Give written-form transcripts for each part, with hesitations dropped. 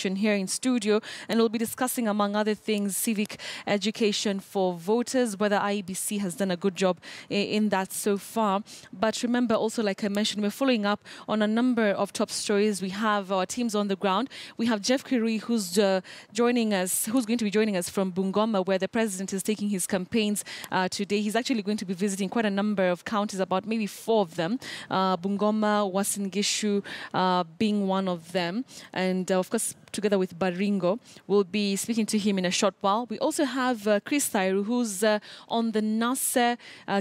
election here in studio, and we'll be discussing, among other things, civic education for voters, whether IEBC has done a good job in that so far. But remember also, like I mentioned, we're following up on a number of top stories. We have our teams on the ground. We have Jeff Kirui, who's going to be joining us from Bungoma, where the president is taking his campaigns today. He's actually going to be visiting quite a number of counties, about maybe 4 of them, Bungoma, Uasin Gishu being one of them. And of course, together with Baringo, we'll be speaking to him in a short while. We also have Chris Thairu, who's on the NASA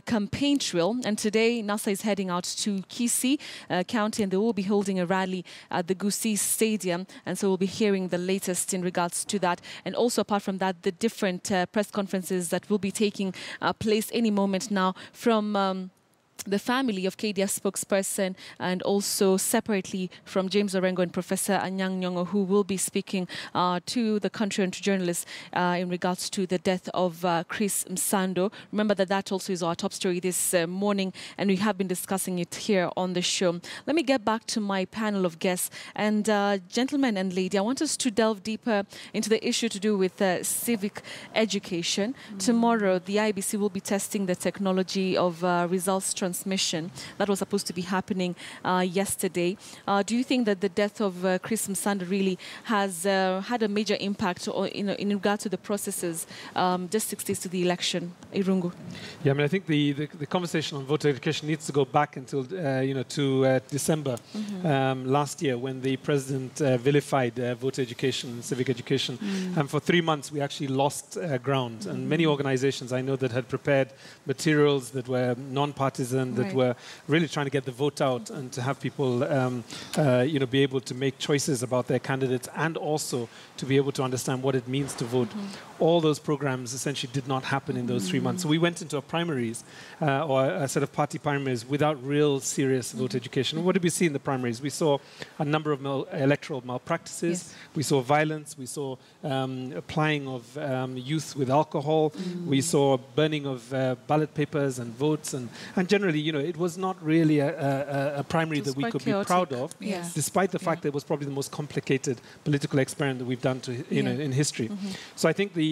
campaign trail. And today, NASA is heading out to Kisii County, and they will be holding a rally at the Gusii Stadium. And so we'll be hearing the latest in regards to that. And also, apart from that, the different press conferences that will be taking place any moment now from the family of KDF spokesperson, and also separately from James Orengo and Professor Anyang' Nyong'o, who will be speaking to the country and to journalists in regards to the death of Chris Msando. Remember that also is our top story this morning, and we have been discussing it here on the show. Let me get back to my panel of guests. And gentlemen and lady, I want us to delve deeper into the issue to do with civic education. Tomorrow, the IBC will be testing the technology of results transmission that was supposed to be happening yesterday. Do you think that the death of Chris Msando really has had a major impact in regard to the processes just 6 days to the election? Irungu. Yeah, I mean, I think the conversation on voter education needs to go back until to December last year, when the president vilified voter education and civic education. And for 3 months, we actually lost ground. And many organizations I know that had prepared materials that were non-partisan, that were really trying to get the vote out and to have people, be able to make choices about their candidates, and also to be able to understand what it means to vote. All those programs essentially did not happen in those 3 months. So we went into a primaries, or a set of party primaries, without real serious voter education. What did we see in the primaries? We saw a number of electoral malpractices. Yes. We saw violence. We saw applying of youth with alcohol. We saw burning of ballot papers and votes, and generally, it was not really a primary that we could be proud of, despite the fact that it was probably the most complicated political experiment that we've done in history. So I think the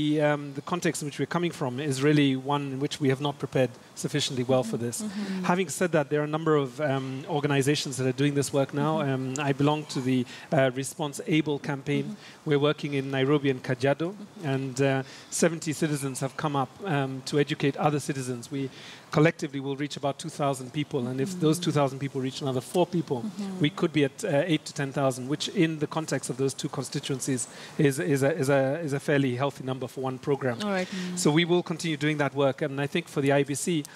context in which we're coming from is really one in which we have not prepared sufficiently well for this. Having said that, there are a number of organizations that are doing this work now. I belong to the Response Able campaign. We're working in Nairobi and Kajiado, and 70 citizens have come up to educate other citizens. We collectively will reach about 2,000 people, and if those 2,000 people reach another 4 people, we could be at 8 to 10,000, which in the context of those 2 constituencies is a fairly healthy number for one program. All right. So we will continue doing that work, and I think for the IBC,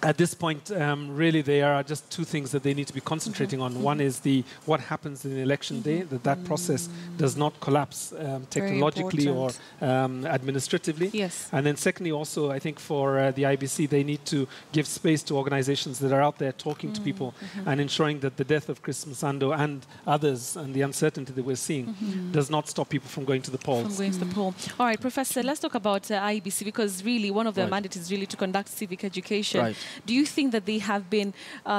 at this point, really, there are just 2 things that they need to be concentrating on. One is what happens in the election day, that process does not collapse technologically or administratively. Yes. And then secondly, also, I think for the IBC, they need to give space to organizations that are out there talking to people and ensuring that the death of Chris Msando and others, and the uncertainty that we're seeing, does not stop people from going to the polls. From going to the poll. All right, Professor, let's talk about IBC, because really one of their mandates is really to conduct civic education. Right. Do you think that they have been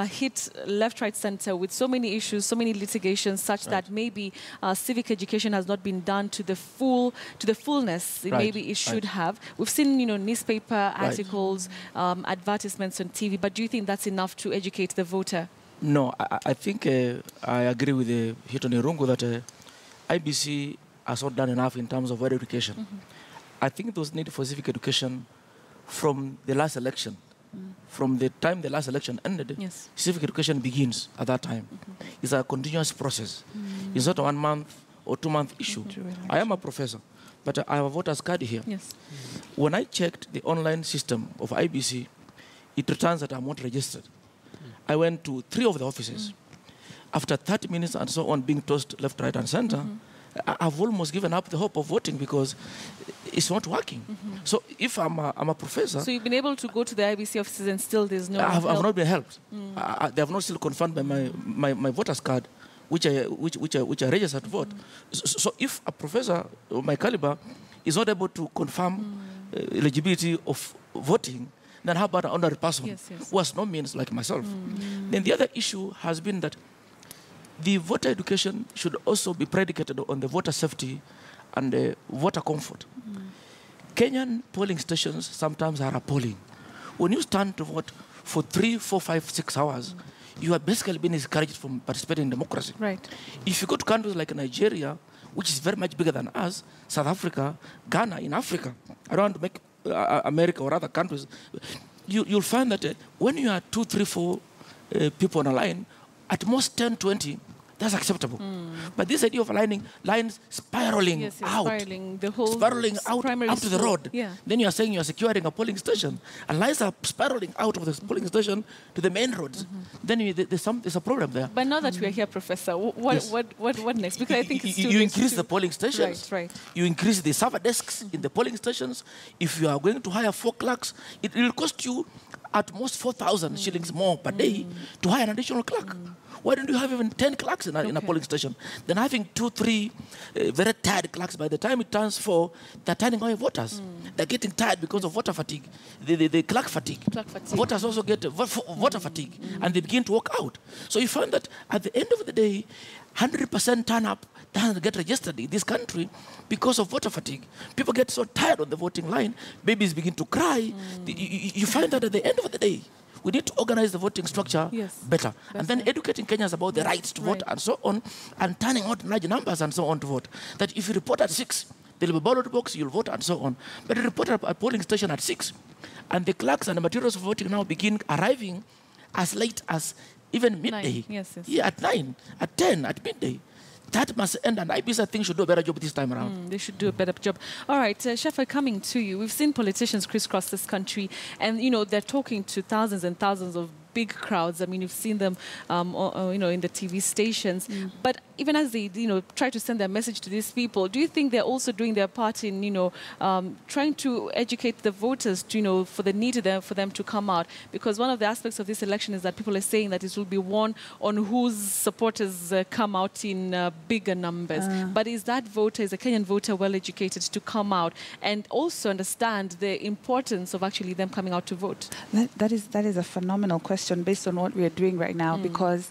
hit left, right, center with so many issues, so many litigations, such that maybe civic education has not been done to the fullness maybe it should have? We've seen, newspaper articles, advertisements on TV, but do you think that's enough to educate the voter? No, I think I agree with Hilton Irungu that IBC has not done enough in terms of voter education. I think there was need for civic education from the last election. From the time the last election ended, civic education begins at that time. It's a continuous process. It's not a 1 month or 2 month issue. I am a professor, but I have a voter's card here. Yes. When I checked the online system of IBC, it returns that I'm not registered. I went to 3 of the offices. After 30 minutes and so on, being tossed left, right, and center, I've almost given up the hope of voting because it's not working. So if I'm a professor... So you've been able to go to the IBC offices and still there's no I've not been helped. They have not still confirmed by my voter's card, which I registered to vote. So if a professor of my caliber is not able to confirm eligibility of voting, then how about an ordinary person who has no means like myself? Then the other issue has been that the voter education should also be predicated on the voter safety and voter comfort. Kenyan polling stations sometimes are appalling. When you stand to vote for 3, 4, 5, 6 hours, you are basically being discouraged from participating in democracy. Right. If you go to countries like Nigeria, which is very much bigger than us, South Africa, Ghana, in Africa, I don't want to make America or other countries, you'll find that when you are 2, 3, 4 people on a line, at most 10, 20, that's acceptable. But this idea of lines spiraling out, spiraling out to the road, then you are saying you are securing a polling station, and lines are spiraling out of the polling station to the main roads. Then there's a problem there. But now that we are here, Professor, what next? Because I think it's you increase the polling stations. Right. You increase the server desks in the polling stations. If you are going to hire 4 clerks, it will cost you at most 4,000 shillings more per day to hire an additional clerk. Why don't you have even 10 clerks in a polling station? Then having 2, 3 very tired clerks, by the time it turns 4, they're turning away voters. They're getting tired because of voter fatigue, the clerk fatigue. Voters also get voter fatigue, and they begin to walk out. So you find that at the end of the day, 100% turn up doesn't get registered in this country because of voter fatigue. People get so tired on the voting line, babies begin to cry. You find that at the end of the day, we need to organize the voting structure better. And then educating Kenyans about the rights to vote and so on, and turning out large numbers and so on to vote. That if you report at 6, there'll be a ballot box, you'll vote and so on. But you report at a polling station at 6, and the clerks and the materials for voting now begin arriving as late as even midday. 9. Yeah, at 9, at 10, at midday. That must end, and IBC, I think, should do a better job this time around. They should do a better job. All right, Shefa, coming to you. We've seen politicians crisscross this country, and, they're talking to thousands and thousands of big crowds. I mean, you've seen them, in the TV stations. But even as they, try to send their message to these people, do you think they're also doing their part in, trying to educate the voters, for the need for them to come out? Because one of the aspects of this election is that people are saying that it will be won on whose supporters come out in bigger numbers. But is a Kenyan voter well educated to come out and also understand the importance of actually them coming out to vote? That is a phenomenal question based on what we are doing right now, because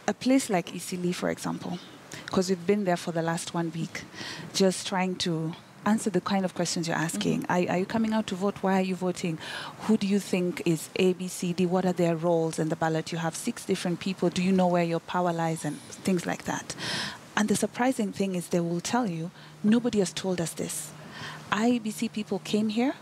a place like Isili, for example, because we've been there for the last 1 week, just trying to answer the kind of questions you're asking. Are you coming out to vote? Why are you voting? Who do you think is A, B, C, D? What are their roles in the ballot? You have 6 different people. Do you know where your power lies? And things like that. And the surprising thing is they will tell you, nobody has told us this. IEBC people came here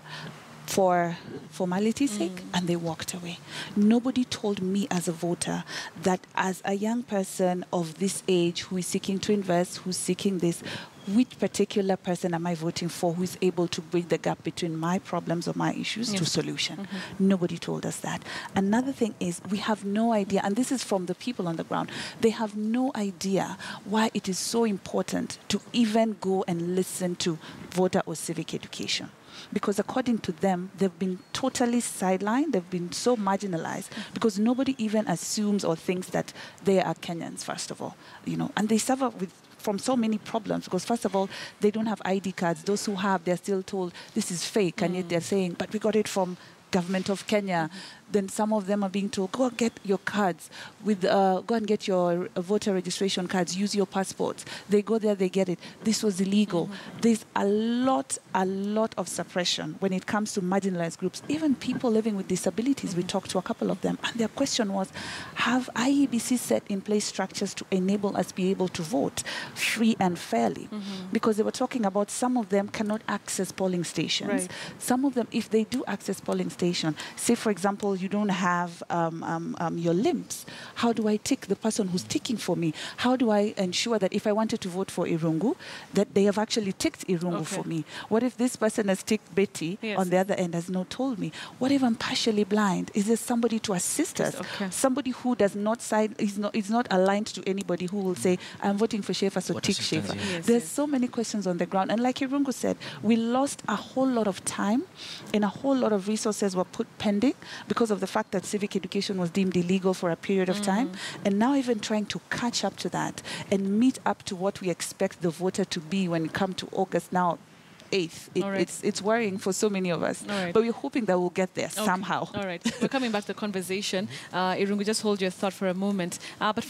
for formality's sake, and they walked away. Nobody told me as a voter that as a young person of this age who is seeking to invest, who's seeking this, which particular person am I voting for who is able to bridge the gap between my problems or my issues to solution? Nobody told us that. Another thing is we have no idea, and this is from the people on the ground, they have no idea why it is so important to even go and listen to voter or civic education. Because according to them, they've been totally sidelined, they've been so marginalized, because nobody even assumes or thinks that they are Kenyans, first of all, and they suffer from so many problems, because first of all, they don't have ID cards. Those who have, they're still told this is fake, and yet they're saying, but we got it from government of Kenya. Then some of them are being told, go and get your cards, go and get your voter registration cards, use your passports. They go there, they get it. This was illegal. There's a lot of suppression when it comes to marginalized groups, even people living with disabilities. We talked to a couple of them, and their question was, have IEBC set in place structures to enable us be able to vote free and fairly? Because they were talking about some of them cannot access polling stations. Right. Some of them, if they do access polling station, say, for example, you don't have your limbs. How do I tick the person who's ticking for me? How do I ensure that if I wanted to vote for Irungu, that they have actually ticked Irungu for me? What if this person has ticked Betty on the other end, has not told me? What if I'm partially blind? Is there somebody to assist us? Somebody who does not side, is not aligned to anybody who will say, I'm voting for Shefa, so tick Shefa. There's so many questions on the ground. And like Irungu said, we lost a whole lot of time and a whole lot of resources were put pending because of the fact that civic education was deemed illegal for a period of time. And now even trying to catch up to that and meet up to what we expect the voter to be when it comes to August now, 8th. It's worrying for so many of us. But we're hoping that we'll get there somehow. All right. We're coming back to the conversation. Irungu, just hold your thought for a moment. But